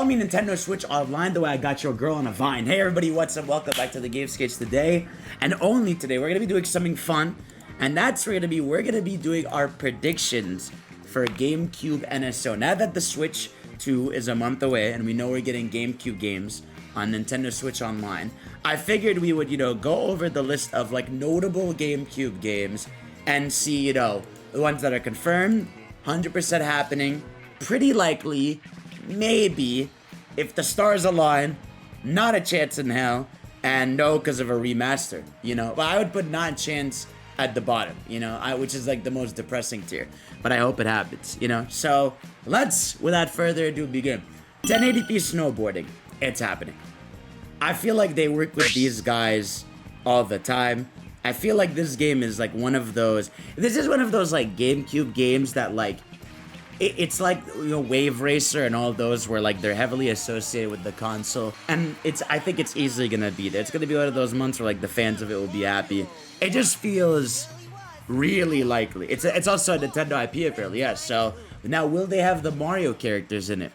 Follow me Nintendo Switch Online the way I got your girl on a Vine. Hey everybody, what's up? Welcome back to the Game Sketch. Today, and only today, we're going to be doing something fun. And that's we're going to be doing our predictions for GameCube NSO. Now that the Switch 2 is a month away and we know we're getting GameCube games on Nintendo Switch Online, I figured we would, go over the list of like notable GameCube games and see, the ones that are confirmed, 100% happening, pretty likely, maybe, if the stars align, not a chance in hell, and no because of a remaster, But I would put not a chance at the bottom, which is like the most depressing tier. But I hope it happens, So let's, without further ado, begin. 1080p snowboarding, it's happening. I feel like they work with these guys all the time. I feel like this game is like one of those. This is one of those like GameCube games that like. It's like Wave Racer and all those where like they're heavily associated with the console, and I think it's easily gonna be there. It's gonna be one of those months where like the fans of it will be happy. It just feels really likely. It's also a Nintendo IP apparently, yeah. So now will they have the Mario characters in it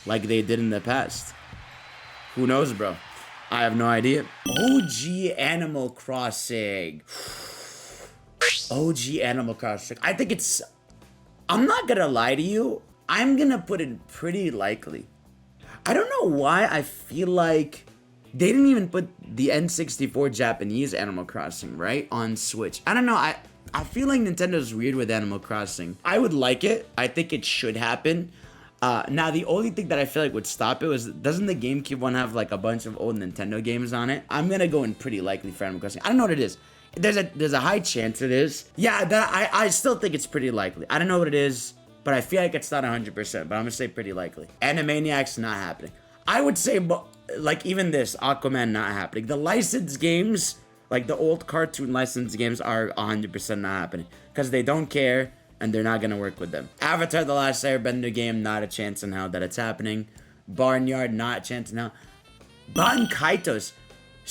like they did in the past? Who knows, bro? I have no idea. OG Animal Crossing. OG Animal Crossing. I think it's. I'm not gonna lie to you, I'm gonna put it pretty likely. I don't know why I feel like they didn't even put the N64 Japanese Animal Crossing, right, on Switch. I don't know, I feel like Nintendo's weird with Animal Crossing. I would like it, I think it should happen. Now the only thing that I feel like would stop it was, doesn't the GameCube one have like a bunch of old Nintendo games on it? I'm gonna go in pretty likely for Animal Crossing. I don't know what it is. There's a high chance it is. Yeah, I still think it's pretty likely. I don't know what it is, but I feel like it's not 100%, but I'm gonna say pretty likely. Animaniacs, not happening. I would say, like even this, Aquaman, not happening. The licensed games, like the old cartoon licensed games are 100% not happening. Because they don't care, and they're not gonna work with them. Avatar: The Last Airbender game, not a chance in hell that it's happening. Barnyard, not a chance in hell. Bankaitos.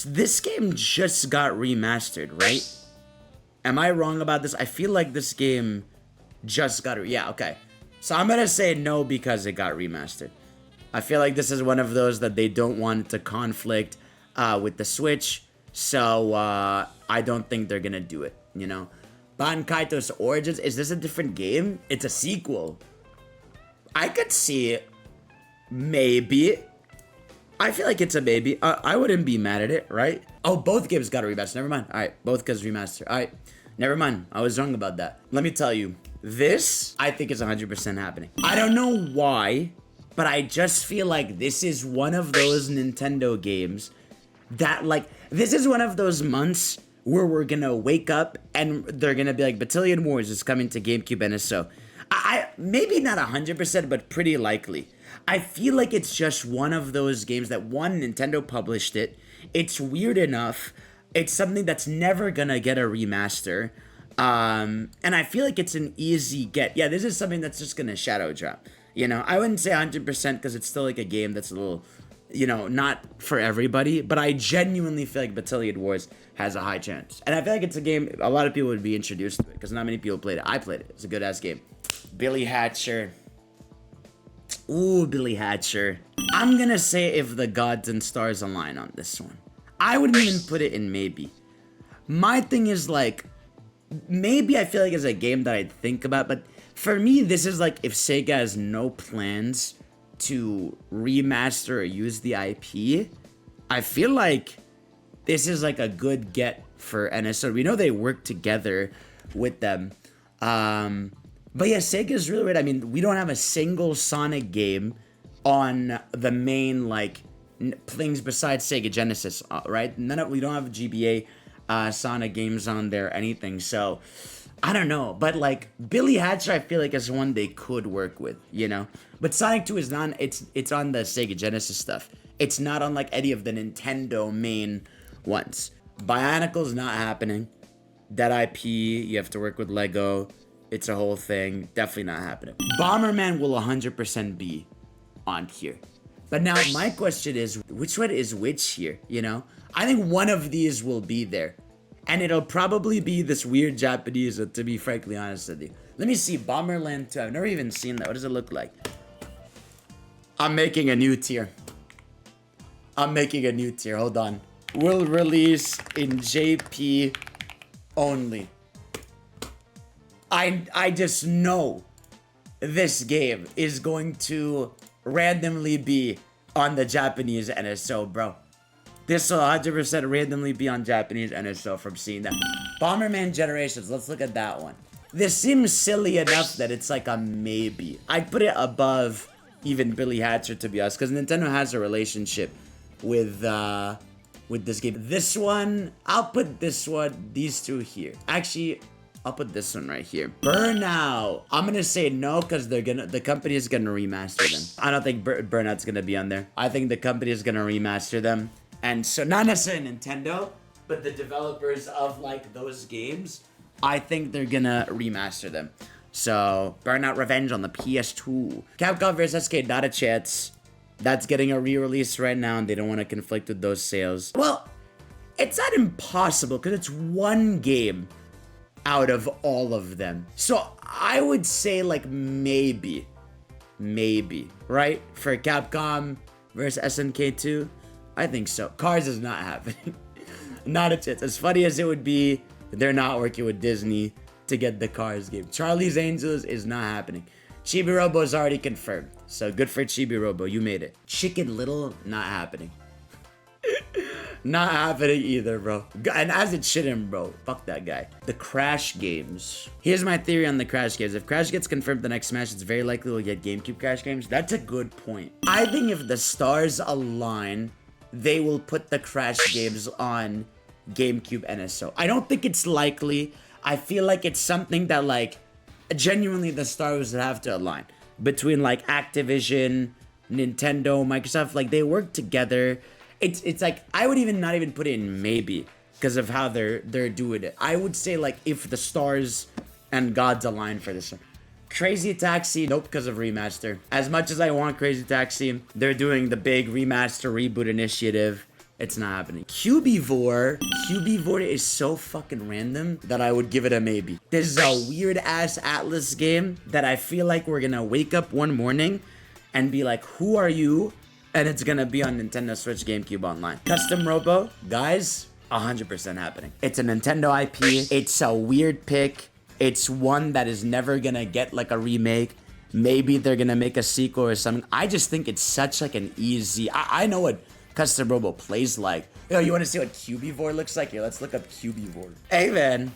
This game just got remastered, right? Am I wrong about this? I feel like this game just got... Yeah, okay. So I'm gonna say no because it got remastered. I feel like this is one of those that they don't want to conflict with the Switch. So I don't think they're gonna do it, Bankaitos Origins, is this a different game? It's a sequel. I could see it. Maybe. I feel like it's a maybe. I wouldn't be mad at it, right? Oh, both games got a remaster. Never mind. All right, both games remaster. All right, never mind. I was wrong about that. Let me tell you, this I think is 100% happening. I don't know why, but I just feel like this is one of those Nintendo games that like, this is one of those months where we're gonna wake up and they're gonna be like, Battalion Wars is coming to GameCube NSO. I maybe not 100%, but pretty likely. I feel like it's just one of those games that, one, Nintendo published it. It's weird enough. It's something that's never gonna get a remaster. And I feel like it's an easy get. Yeah, this is something that's just gonna shadow drop. I wouldn't say 100% because it's still like a game that's a little, not for everybody. But I genuinely feel like Battalion Wars has a high chance. And I feel like it's a game a lot of people would be introduced to it because not many people played it. I played it. It's a good-ass game. Billy Hatcher. Ooh, Billy Hatcher. I'm gonna say if the gods and stars align on this one. I wouldn't even put it in maybe. My thing is like, maybe I feel like it's a game that I'd think about, but for me, this is like if Sega has no plans to remaster or use the IP, I feel like this is like a good get for NSO. We know they work together with them. But yeah, Sega's really weird. I mean, we don't have a single Sonic game on the main, like, things besides Sega Genesis, right? We don't have GBA Sonic games on there, anything. So, I don't know. But, like, Billy Hatcher, I feel like is one they could work with, But Sonic 2 is not, it's on the Sega Genesis stuff. It's not on, like, any of the Nintendo main ones. Bionicle's not happening. That IP, you have to work with Lego. It's a whole thing. Definitely not happening. Bomberman will 100% be on here. But now my question is, which one is which here, I think one of these will be there. And it'll probably be this weird Japanese, to be frankly honest with you. Let me see, Bomberland 2. I've never even seen that. What does it look like? I'm making a new tier. I'm making a new tier. Hold on. Will release in JP only. I just know this game is going to randomly be on the Japanese NSO, bro. This will 100% randomly be on Japanese NSO from seeing that. Bomberman Generations, let's look at that one. This seems silly enough that it's like a maybe. I'd put it above even Billy Hatcher, to be honest, because Nintendo has a relationship with this game. This one, I'll put this one, these two here. Actually, I'll put this one right here. Burnout. I'm gonna say no because the company is gonna remaster them. I don't think Burnout's gonna be on there. I think the company is gonna remaster them. And so not necessarily Nintendo, but the developers of like those games, I think they're gonna remaster them. So Burnout Revenge on the PS2. Capcom vs. SK, not a chance. That's getting a re-release right now and they don't want to conflict with those sales. Well, it's not impossible because it's one game out of all of them. So I would say like maybe, right? For Capcom versus SNK 2, I think so. Cars is not happening. Not a chance. As funny as it would be, they're not working with Disney to get the Cars game. Charlie's Angels is not happening. Chibi Robo is already confirmed. So good for Chibi Robo. You made it. Chicken Little, not happening. Not happening either, bro. And as it shouldn't, bro. Fuck that guy. The Crash games. Here's my theory on the Crash games. If Crash gets confirmed the next Smash, it's very likely we'll get GameCube Crash games. That's a good point. I think if the stars align, they will put the Crash games on GameCube NSO. I don't think it's likely. I feel like it's something that like genuinely the stars would have to align between like Activision, Nintendo, Microsoft. Like they work together. It's like I would even not even put it in maybe because of how they're doing it. I would say like if the stars and gods align for this one. Crazy Taxi, nope, because of remaster. As much as I want Crazy Taxi, they're doing the big remaster reboot initiative. It's not happening. Cubivore is so fucking random that I would give it a maybe. This is a weird ass Atlas game that I feel like we're gonna wake up one morning and be like, who are you? And it's gonna be on Nintendo Switch GameCube Online. Custom Robo, guys, 100% happening. It's a Nintendo IP. It's a weird pick. It's one that is never gonna get like a remake. Maybe they're gonna make a sequel or something. I just think it's such like an easy. I know what Custom Robo plays like. Yo, you want to see what Cubivore looks like? Here, let's look up Cubivore. Hey man,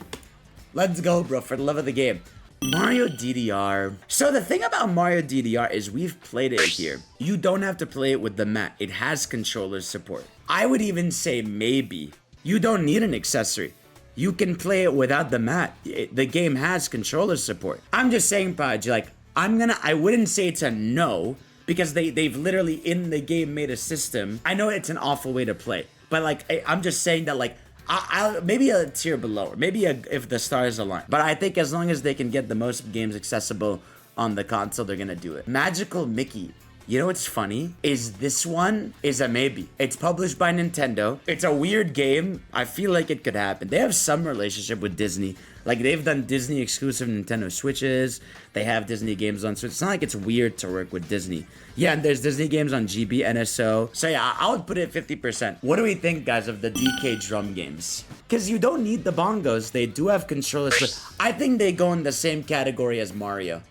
let's go, bro. For the love of the game. Mario DDR. So the thing about Mario DDR is we've played it here. You don't have to play it with the mat. It has controller support. I would even say maybe. You don't need an accessory. You can play it without the mat. The game has controller support. I'm just saying, Proj, like, I wouldn't say it's a no, because they've literally in the game made a system. I know it's an awful way to play, but like, I'm just saying that like, I'll maybe a tier below, maybe if the stars align. But I think as long as they can get the most games accessible on the console, they're gonna do it. Magical Mickey. You know what's funny? Is this one is a maybe. It's published by Nintendo. It's a weird game. I feel like it could happen. They have some relationship with Disney. Like they've done Disney exclusive Nintendo Switches. They have Disney games on Switch. It's not like it's weird to work with Disney. Yeah, and there's Disney games on GB, NSO. So yeah, I would put it 50%. What do we think, guys, of the DK drum games? Because you don't need the bongos. They do have controllers, but I think they go in the same category as Mario.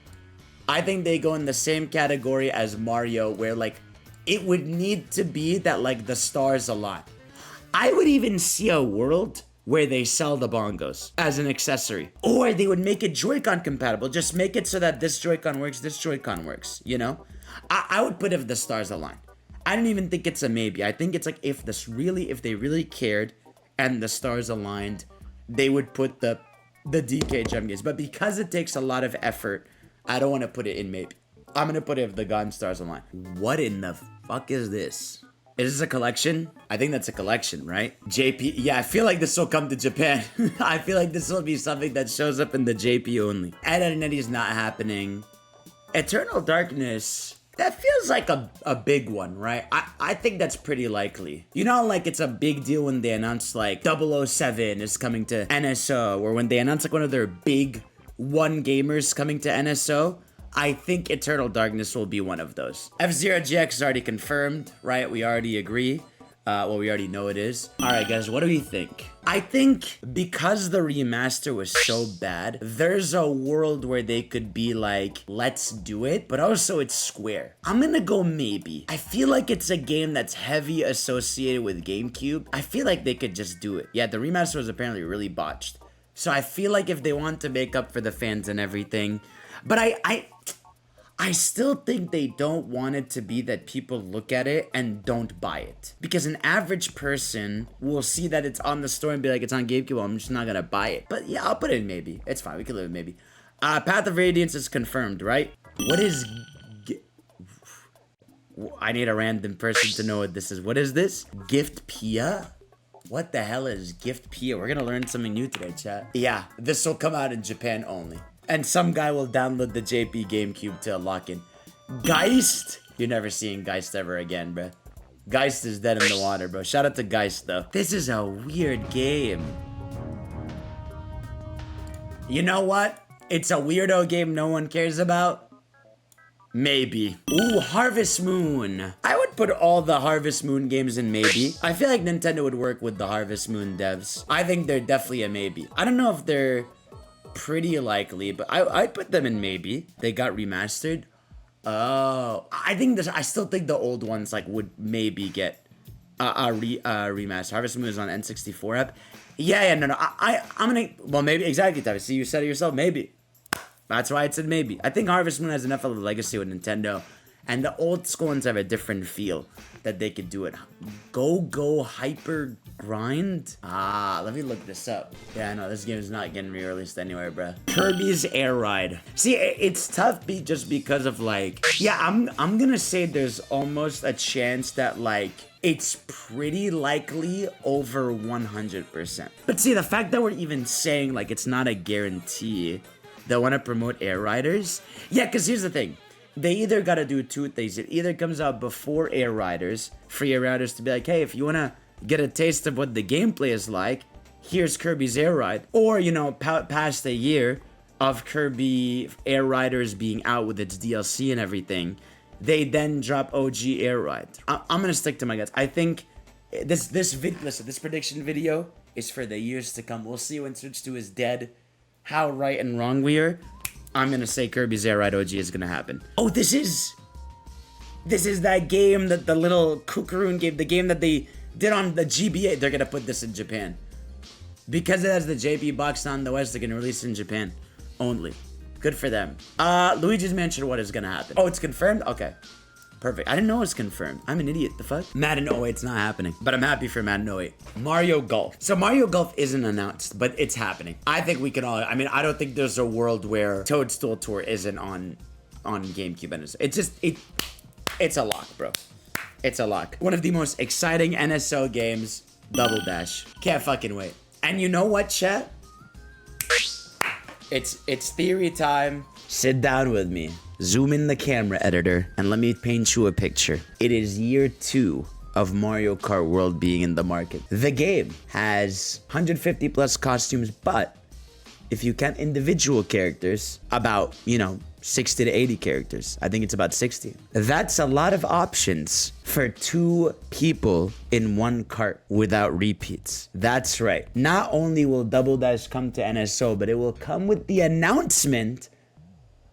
I think they go in the same category as Mario, where like it would need to be that like the stars align. I would even see a world where they sell the bongos as an accessory, or they would make it Joy-Con compatible. Just make it so that this Joy-Con works, this Joy-Con works, you know? I would put if the stars align. I don't even think it's a maybe. I think it's like if they really cared and the stars aligned, they would put the DK gem games. But because it takes a lot of effort, I don't want to put it in maybe. I'm going to put it if the God stars align. What in the fuck is this? Is this a collection? I think that's a collection, right? JP. Yeah, I feel like this will come to Japan. I feel like this will be something that shows up in the JP only. Ed, Edd n Eddy's not happening. Eternal Darkness. That feels like a big one, right? I think that's pretty likely. You know, like it's a big deal when they announce like 007 is coming to NSO, or when they announce like one of their big one gamers coming to NSO. I think Eternal Darkness will be one of those. F-Zero GX is already confirmed, right? We already agree. Well, we already know it is. All right, guys, what do we think? I think because the remaster was so bad, there's a world where they could be like, let's do it, but also it's Square. I'm gonna go maybe. I feel like it's a game that's heavy associated with GameCube. I feel like they could just do it. Yeah, the remaster was apparently really botched. So I feel like if they want to make up for the fans and everything, but I still think they don't want it to be that people look at it and don't buy it. Because an average person will see that it's on the store and be like, it's on GameCube, well, I'm just not gonna buy it. But yeah, I'll put it in maybe. It's fine, we can live with maybe. Path of Radiance is confirmed, right? What is... I need a random person to know what this is. What is this? Gift Pia? What the hell is Gift Pia? We're gonna learn something new today, chat. Yeah, this will come out in Japan only. And some guy will download the JP GameCube to lock in. Geist? You're never seeing Geist ever again, bro. Geist is dead in the water, bro. Shout out to Geist, though. This is a weird game. You know what? It's a weirdo game no one cares about. Maybe. Ooh, Harvest Moon. I would put all the Harvest Moon games in maybe. I feel like Nintendo would work with the Harvest Moon devs. I think they're definitely a maybe. I don't know if they're pretty likely, but I'd put them in maybe. They got remastered. Oh, I think this. I still think the old ones like would maybe get a remaster. Harvest Moon is on N64 app. Yeah, no. I'm gonna. Well, maybe exactly, Tavis. See, you said it yourself. Maybe. That's why I said maybe. I think Harvest Moon has enough of a legacy with Nintendo, and the old school ones have a different feel that they could do it. Go Hyper Grind? Let me look this up. Yeah, no, this game is not getting re-released anywhere, bro. Kirby's Air Ride. See, it's tough just because of like, yeah, I'm gonna say there's almost a chance that like, it's pretty likely over 100%. But see, the fact that we're even saying like it's not a guarantee, they want to promote Air Riders. Yeah, because here's the thing. They either got to do two things. It either comes out before Air Riders, for Air Riders to be like, hey, if you want to get a taste of what the gameplay is like, here's Kirby's Air Ride. Or, you know, past a year of Kirby Air Riders being out with its DLC and everything, they then drop OG Air Ride. I'm going to stick to my guts. I think this prediction video is for the years to come. We'll see when Switch 2 is dead, how right and wrong we are. I'm gonna say Kirby's Air Ride OG is gonna happen. Oh, this is that game that the little Kukuroon game, the game that they did on the GBA. They're gonna put this in Japan. Because it has the JP box on the West, they're gonna release it in Japan only. Good for them. Luigi's Mansion, what is gonna happen? Oh, it's confirmed? Okay. Perfect. I didn't know it was confirmed. I'm an idiot. The fuck? Madden 08's not happening. But I'm happy for Madden 08. Mario Golf. So Mario Golf isn't announced, but it's happening. I think we can all... I mean, I don't think there's a world where Toadstool Tour isn't on GameCube. And it's just... It's a lock, bro. It's a lock. One of the most exciting NSO games. Double Dash. Can't fucking wait. And you know what, chat? It's theory time. Sit down with me. Zoom in the camera, editor, and let me paint you a picture. It is year 2 of Mario Kart World being in the market. The game has 150 plus costumes, but if you count individual characters, about, 60 to 80 characters. I think it's about 60. That's a lot of options for 2 people in one cart without repeats. That's right. Not only will Double Dash come to NSO, but it will come with the announcement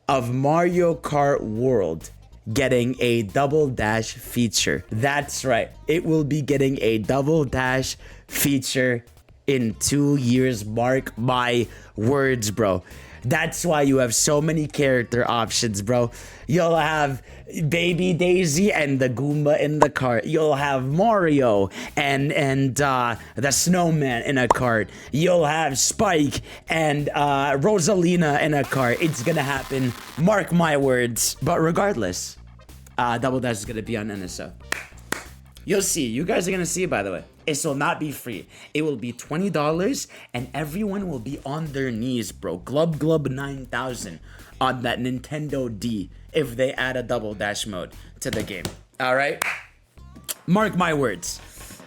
of Mario Kart World getting a Double Dash feature. That's right. It will be getting a Double Dash feature in 2 years. Mark my words, bro. That's why you have so many character options, bro. You'll have Baby Daisy and the Goomba in the cart. You'll have Mario and the Snowman in a cart. You'll have Spike and Rosalina in a cart. It's gonna happen. Mark my words. But regardless, Double Dash is gonna be on NSO. You'll see. You guys are gonna see it, by the way. It will not be free. It will be $20, and everyone will be on their knees, bro. Glub 9000 on that Nintendo D if they add a Double Dash mode to the game. All right? Mark my words.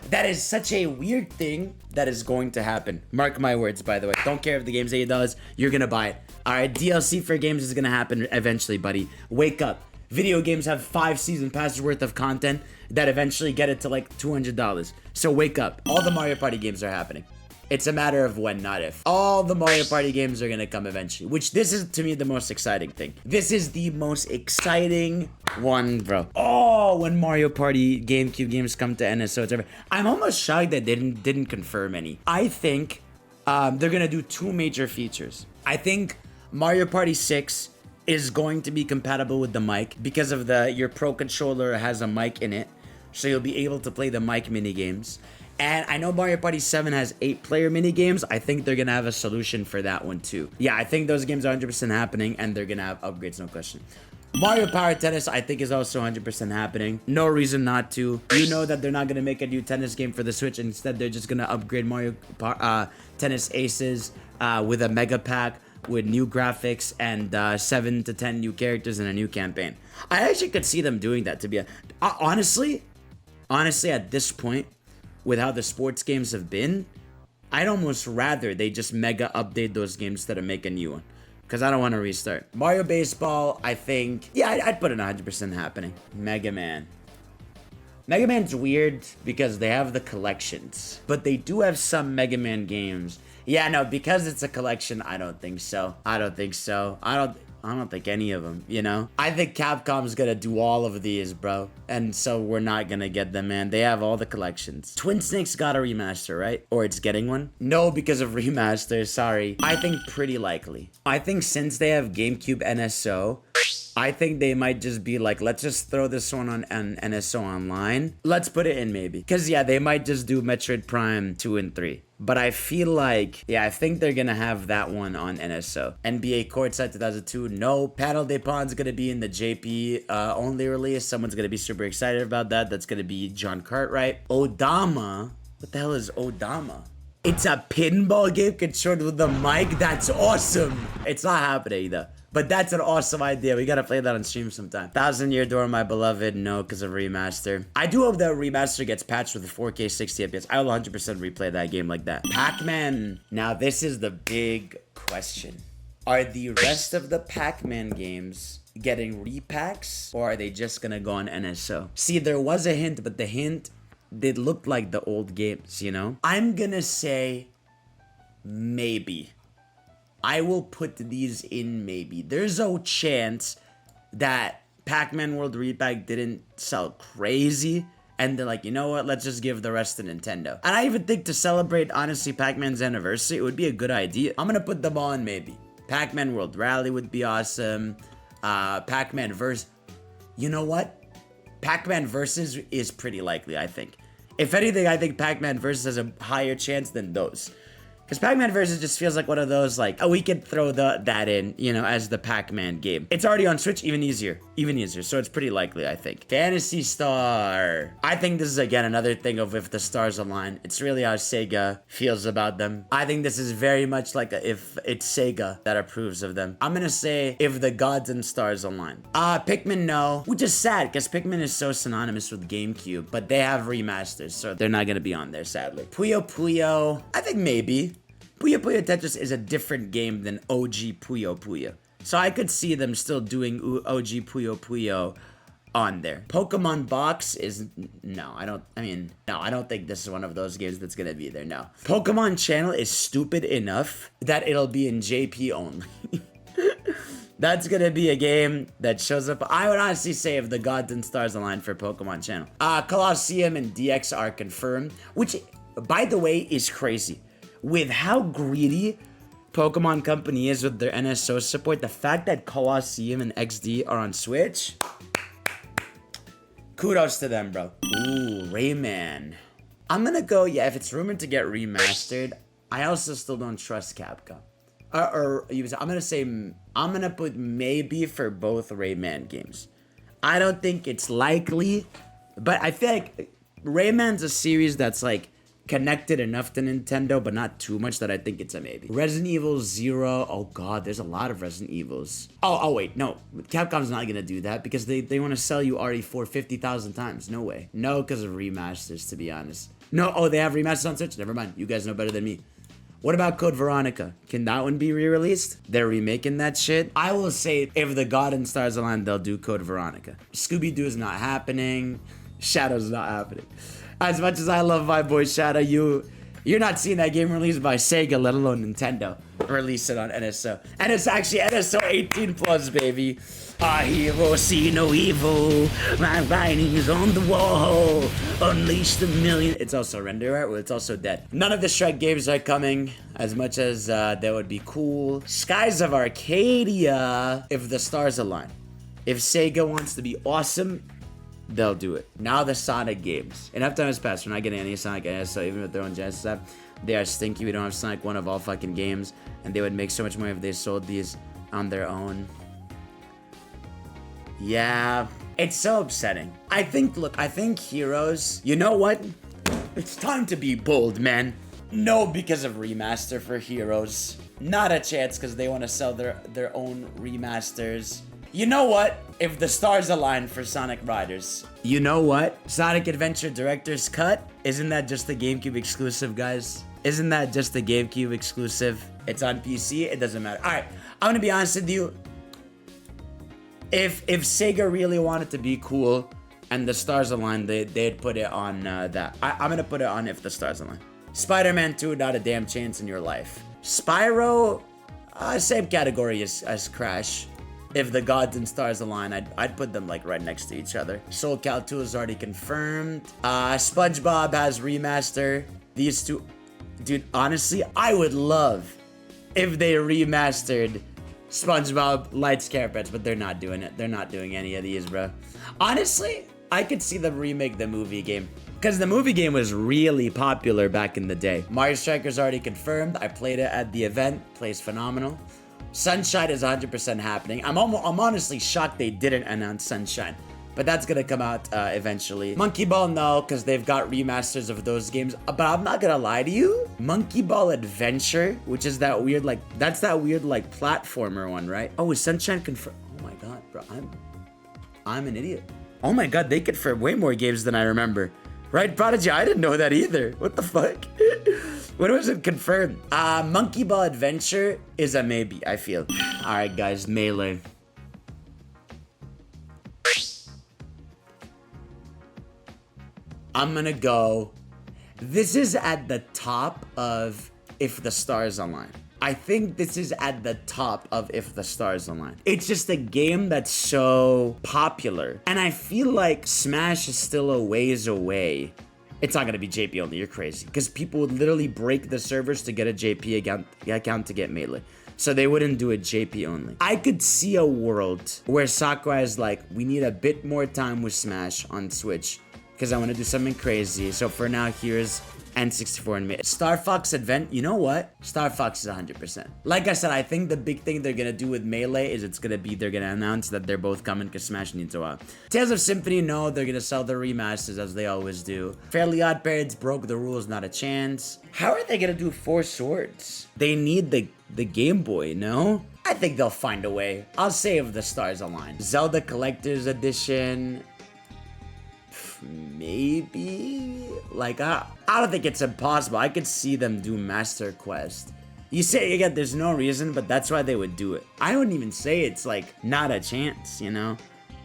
That is such a weird thing that is going to happen. Mark my words, by the way. Don't care if the game's $8. You're gonna buy it. Alright, DLC for games is gonna happen eventually, buddy. Wake up. Video games have 5 season passes worth of content that eventually get it to like $200. So wake up. All the Mario Party games are happening. It's a matter of when, not if. All the Mario Party games are gonna come eventually, which this is, to me, the most exciting thing. This is the most exciting one, bro. Oh, when Mario Party GameCube games come to NSO, it's I'm almost shocked that they didn't confirm any. I think they're gonna do 2 major features. I think Mario Party 6 is going to be compatible with the mic because of your Pro Controller has a mic in it, so you'll be able to play the mic mini games. And I know Mario Party 7 has 8-player mini games. I think they're gonna have a solution for that one too. Yeah, I think those games are 100% happening, and they're gonna have upgrades, no question. Mario Power Tennis, I think, is also 100% happening. No reason not to. You know that they're not gonna make a new tennis game for the Switch. Instead, they're just gonna upgrade Mario Tennis Aces with a mega pack with new graphics and 7 to 10 new characters and a new campaign. I actually could see them doing that, to be honestly, at this point, with how the sports games have been, I'd almost rather they just mega update those games instead of make a new one, because I don't want to restart. Mario Baseball, I think, yeah, I'd put it 100% happening. Mega Man. Mega Man's weird because they have the collections, but they do have some Mega Man games. Yeah, no, because it's a collection, I don't think so. I don't think any of them, you know? I think Capcom's gonna do all of these, bro. And so we're not gonna get them, man. They have all the collections. Twin Snakes got a remaster, right? Or it's getting one? No, because of remasters, sorry. I think pretty likely. I think since they have GameCube NSO, I think they might just be like, let's just throw this one on NSO Online. Let's put it in maybe. Because, yeah, they might just do Metroid Prime 2 and 3. But I feel like, yeah, I think they're going to have that one on NSO. NBA Courtside 2002, no. Panel de Pon's going to be in the JP only release. Someone's going to be super excited about that. That's going to be John Cartwright. Odama. What the hell is Odama? It's a pinball game controlled with the mic? That's awesome. It's not happening, though. But that's an awesome idea. We gotta play that on stream sometime. 1000 Year Door, my beloved. No, because of remaster. I do hope that remaster gets patched with 4K 60 FPS. I will 100% replay that game like that. Pac-Man. Now, this is the big question. Are the rest of the Pac-Man games getting repacks, or are they just gonna go on NSO? See, there was a hint, but the hint did look like the old games, you know? I'm gonna say maybe. I will put these in maybe. There's a chance that Pac-Man World Repack didn't sell crazy, and they're like, you know what, let's just give the rest to Nintendo. And I even think to celebrate, honestly, Pac-Man's anniversary, it would be a good idea. I'm gonna put them all in maybe. Pac-Man World Rally would be awesome. Pac-Man Verse. You know what? Pac-Man Versus is pretty likely, I think. If anything, I think Pac-Man Versus has a higher chance than those. Because Pac-Man Versus just feels like one of those, like, oh, we could throw that in, you know, as the Pac-Man game. It's already on Switch, even easier, so it's pretty likely, I think. Phantasy Star. I think this is, again, another thing of if the stars align. It's really how Sega feels about them. I think this is very much like if it's Sega that approves of them. I'm gonna say if the gods and stars align. Pikmin, no. Which is sad, because Pikmin is so synonymous with GameCube, but they have remasters, so they're not gonna be on there, sadly. Puyo Puyo, I think maybe. Puyo Puyo Tetris is a different game than OG Puyo Puyo. So I could see them still doing OG Puyo Puyo on there. Pokemon Box is, no, I don't think this is one of those games that's gonna be there, no. Pokemon Channel is stupid enough that it'll be in JP only. That's gonna be a game that shows up. I would honestly say if the gods and stars align for Pokemon Channel. Colosseum and DX are confirmed, which, by the way, is crazy. With how greedy Pokemon Company is with their NSO support, the fact that Colosseum and XD are on Switch, kudos to them, bro. Ooh, Rayman. I'm gonna go, yeah, if it's rumored to get remastered, I also still don't trust Capcom. I'm gonna say, I'm gonna put maybe for both Rayman games. I don't think it's likely, but I feel like Rayman's a series that's like, connected enough to Nintendo, but not too much that I think it's a maybe. Resident Evil 0. Oh god, there's a lot of Resident Evils. Oh wait, no. Capcom's not gonna do that because they want to sell you RE4 50,000 times. No way. No, because of remasters, to be honest. No, oh, they have remasters on Switch? Never mind. You guys know better than me. What about Code Veronica? Can that one be re-released? They're remaking that shit. I will say if the God and Stars align, they'll do Code Veronica. Scooby-Doo is not happening. Shadow's not happening. As much as I love my boy Shadow, you're not seeing that game released by Sega, let alone Nintendo. Release it on NSO. And it's actually NSO 18 plus, baby. I hero see no evil. My writing's on the wall. Unleash the million. It's also render art. Well, it's also dead. None of the Shrek games are coming, as much as that would be cool. Skies of Arcadia, if the stars align. If Sega wants to be awesome, they'll do it. Now the Sonic games. Enough time has passed. We're not getting any Sonic NSO, even with their own Genesis app. They are stinky. We don't have Sonic 1 of all fucking games. And they would make so much money if they sold these on their own. Yeah, it's so upsetting. I think Heroes, you know what? It's time to be bold, man. No, because of remaster for Heroes. Not a chance, because they want to sell their own remasters. You know what? If the stars align for Sonic Riders. You know what? Sonic Adventure Director's Cut? Isn't that just the GameCube exclusive, guys? Isn't that just the GameCube exclusive? It's on PC, it doesn't matter. Alright, I'm gonna be honest with you. If Sega really wanted to be cool and the stars align, they'd put it on that. I'm gonna put it on if the stars align. Spider-Man 2, not a damn chance in your life. Spyro, same category as Crash. If the gods and stars align, I'd put them like right next to each other. Soul Cal 2 is already confirmed. SpongeBob has remaster. These two, dude, honestly, I would love if they remastered SpongeBob Lights Camera Pets, but they're not doing it. They're not doing any of these, bro. Honestly, I could see them remake the movie game, because the movie game was really popular back in the day. Mario Striker's already confirmed. I played it at the event. Plays phenomenal. Sunshine is 100% happening. I'm honestly shocked they didn't announce Sunshine, but that's gonna come out eventually. Monkey Ball, no, because they've got remasters of those games. But I'm not gonna lie to you, Monkey Ball Adventure, which is that weird that's that weird platformer one, right? Oh, is Sunshine confirmed? Oh my god, bro, I'm an idiot. Oh my god, they confirmed way more games than I remember. Right, Prodigy? I didn't know that either. What the fuck? When was it confirmed? Monkey Ball Adventure is a maybe, I feel. Alright, guys, Melee. I'm gonna go. This is at the top of If the Stars Align. I think this is at the top of If the Stars Align. It's just a game that's so popular. And I feel like Smash is still a ways away. It's not gonna be JP only, you're crazy. Because people would literally break the servers to get a JP account to get Melee. So they wouldn't do it JP only. I could see a world where Sakurai is like, we need a bit more time with Smash on Switch, because I want to do something crazy. So for now, here's N64 and Melee. Star Fox Advent, you know what? Star Fox is 100%. Like I said, I think the big thing they're gonna do with Melee is they're gonna announce that they're both coming, because Smash needs a while. Tales of Symphony, no, they're gonna sell their remasters as they always do. Fairly Odd Parents broke the rules, not a chance. How are they gonna do Four Swords? They need the Game Boy, no? I think they'll find a way. I'll say if the stars align. Zelda Collector's Edition, maybe? Like, I don't think it's impossible. I could see them do Master Quest. You say, again, there's no reason, but that's why they would do it. I wouldn't even say it's, like, not a chance, you know?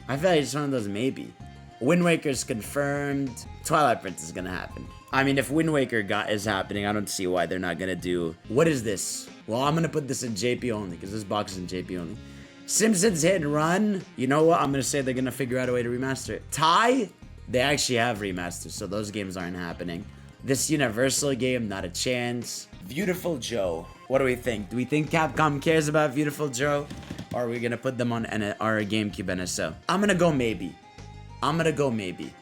I feel like it's one of those maybe. Wind Waker's confirmed. Twilight Princess is gonna happen. I mean, if Wind Waker is happening, I don't see why they're not gonna do... What is this? Well, I'm gonna put this in JP only, because this box is in JP only. Simpsons Hit and Run. You know what? I'm gonna say they're gonna figure out a way to remaster it. Tie? They actually have remasters, so those games aren't happening. This Universal game, not a chance. Beautiful Joe. What do we think? Do we think Capcom cares about Beautiful Joe? Or are we gonna put them on our GameCube NSO? I'm gonna go maybe. I'm gonna go maybe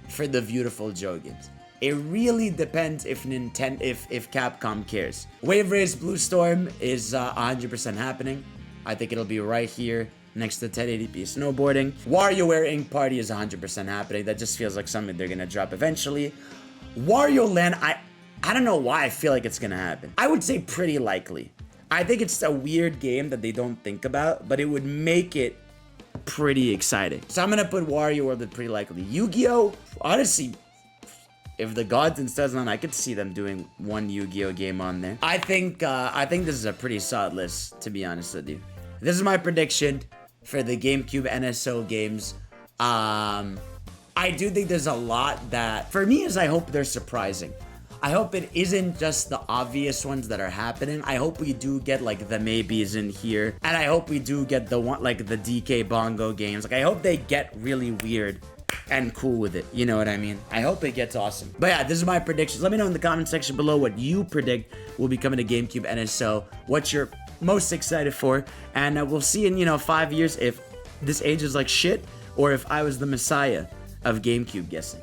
for the Beautiful Joe games. It really depends if Capcom cares. Wave Race Blue Storm is 100% happening. I think it'll be right here next to 1080p snowboarding. WarioWare Ink Party is 100% happening. That just feels like something they're gonna drop eventually. Wario Land, I don't know why I feel like it's gonna happen. I would say pretty likely. I think it's a weird game that they don't think about, but it would make it pretty exciting. So I'm gonna put Wario World at pretty likely. Yu-Gi-Oh! Honestly, if the Gods and Studs on, I could see them doing one Yu-Gi-Oh game on there. I think this is a pretty solid list, to be honest with you. This is my prediction for the GameCube NSO games. I do think there's a lot that, for me, is I hope they're surprising. I hope it isn't just the obvious ones that are happening. I hope we do get like the maybes in here. And I hope we do get the one, like the DK Bongo games. Like I hope they get really weird and cool with it. You know what I mean? I hope it gets awesome. But yeah, this is my predictions. Let me know in the comment section below what you predict will be coming to GameCube NSO. What you're most excited for. And we'll see in, 5 years if this age is like shit or if I was the messiah of GameCube guessing.